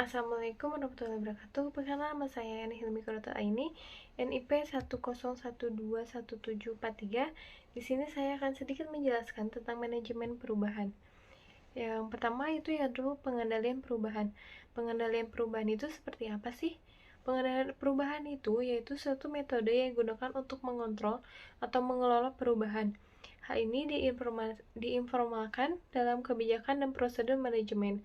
Assalamualaikum warahmatullahi wabarakatuh. Perkenalkan nama saya Yani Hilmi Kurota Aini, NIP 101211743. Di sini saya akan sedikit menjelaskan tentang manajemen perubahan. Yang pertama itu yaitu pengendalian perubahan. Pengendalian perubahan itu seperti apa sih? Pengendalian perubahan itu yaitu suatu metode yang digunakan untuk mengontrol atau mengelola perubahan. Hal ini diinformalkan dalam kebijakan dan prosedur manajemen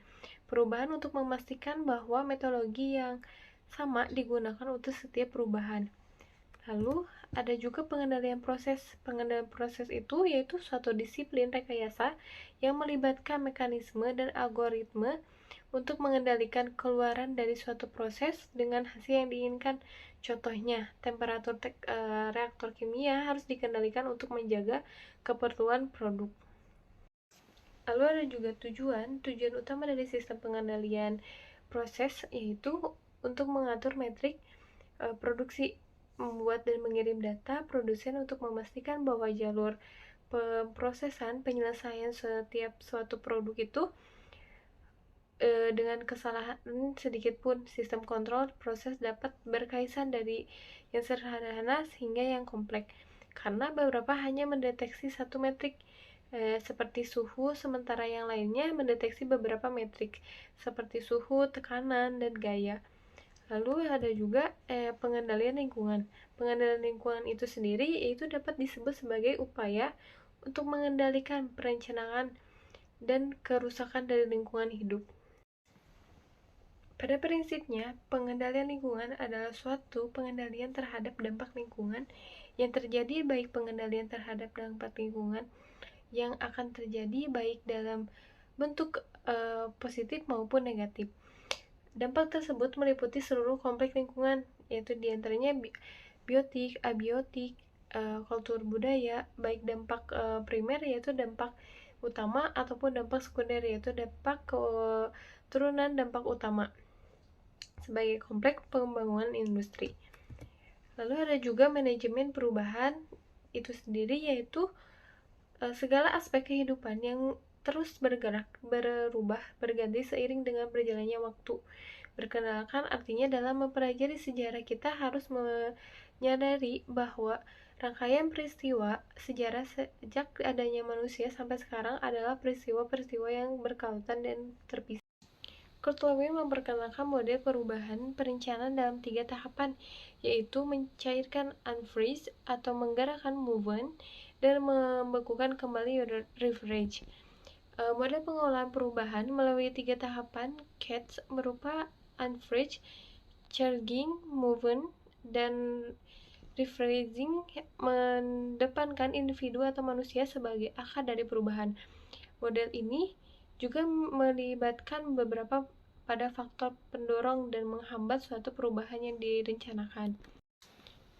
perubahan untuk memastikan bahwa metodologi yang sama digunakan untuk setiap perubahan. Lalu ada juga pengendalian proses. Pengendalian proses itu yaitu suatu disiplin rekayasa yang melibatkan mekanisme dan algoritma untuk mengendalikan keluaran dari suatu proses dengan hasil yang diinginkan. Contohnya, temperatur reaktor kimia harus dikendalikan untuk menjaga keperluan produk. Lalu ada juga tujuan utama dari sistem pengendalian proses yaitu untuk mengatur metrik produksi, membuat dan mengirim data produsen untuk memastikan bahwa jalur pemrosesan penyelesaian setiap suatu produk itu dengan kesalahan sedikit pun. Sistem kontrol proses dapat berkaitan dari yang sederhana hingga yang kompleks, karena beberapa hanya mendeteksi satu metrik seperti suhu, sementara yang lainnya mendeteksi beberapa metrik seperti suhu, tekanan, dan gaya. Lalu ada juga pengendalian lingkungan. Pengendalian lingkungan itu sendiri yaitu dapat disebut sebagai upaya untuk mengendalikan perencanaan dan kerusakan dari lingkungan hidup. Pada prinsipnya, pengendalian lingkungan adalah suatu pengendalian terhadap dampak lingkungan yang terjadi, baik pengendalian terhadap dampak lingkungan yang akan terjadi baik dalam bentuk positif maupun negatif. Dampak tersebut meliputi seluruh kompleks lingkungan, yaitu diantaranya biotik, abiotik, kultur budaya, baik dampak primer yaitu dampak utama ataupun dampak sekunder yaitu dampak turunan dampak utama sebagai kompleks pembangunan industri. Lalu ada juga manajemen perubahan itu sendiri yaitu segala aspek kehidupan yang terus berubah, berganti seiring dengan berjalannya waktu. Perkenalkan artinya dalam mempelajari sejarah kita harus menyadari bahwa rangkaian peristiwa sejarah sejak adanya manusia sampai sekarang adalah peristiwa-peristiwa yang berkaitan dan terpisah. Kurt Lewin memperkenalkan model perubahan perencanaan dalam 3 tahapan, yaitu mencairkan unfreeze atau menggerakkan movement dan membekukan kembali leverage. Model pengolahan perubahan melalui 3 tahapan CATS berupa unfreeze, charging, movement, dan rephrasing mendepankan individu atau manusia sebagai akar dari perubahan. Model ini juga melibatkan beberapa pada faktor pendorong dan menghambat suatu perubahan yang direncanakan.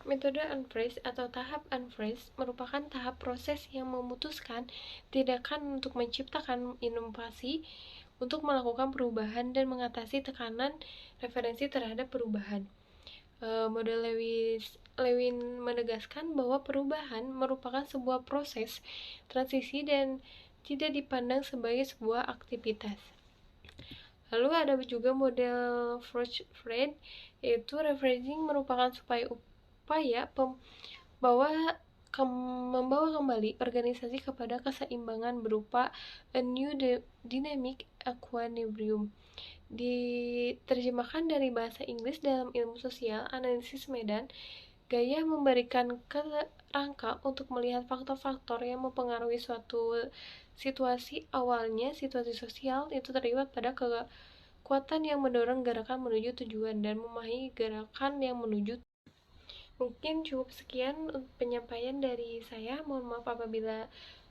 Metode unfreeze atau tahap unfreeze merupakan tahap proses yang memutuskan tindakan untuk menciptakan inovasi, untuk melakukan perubahan dan mengatasi tekanan referensi terhadap perubahan. Model Lewin menegaskan bahwa perubahan merupakan sebuah proses transisi dan tidak dipandang sebagai sebuah aktivitas. Lalu ada juga model Frost-Fred, yaitu rephrasing merupakan upaya membawa kembali organisasi kepada keseimbangan berupa a new dynamic equilibrium. Diterjemahkan dari bahasa Inggris dalam ilmu sosial, analisis medan, gaya memberikan kerangka untuk melihat faktor-faktor yang mempengaruhi suatu situasi. Awalnya, situasi sosial itu terlibat pada kekuatan yang mendorong gerakan menuju tujuan dan memahami gerakan yang menuju. Mungkin cukup sekian penyampaian dari saya. Mohon maaf apabila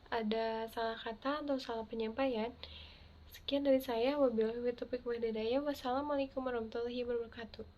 ada salah kata atau salah penyampaian. Sekian dari saya. Wabillahi taufiq wal hidayah. Wassalamualaikum warahmatullahi wabarakatuh.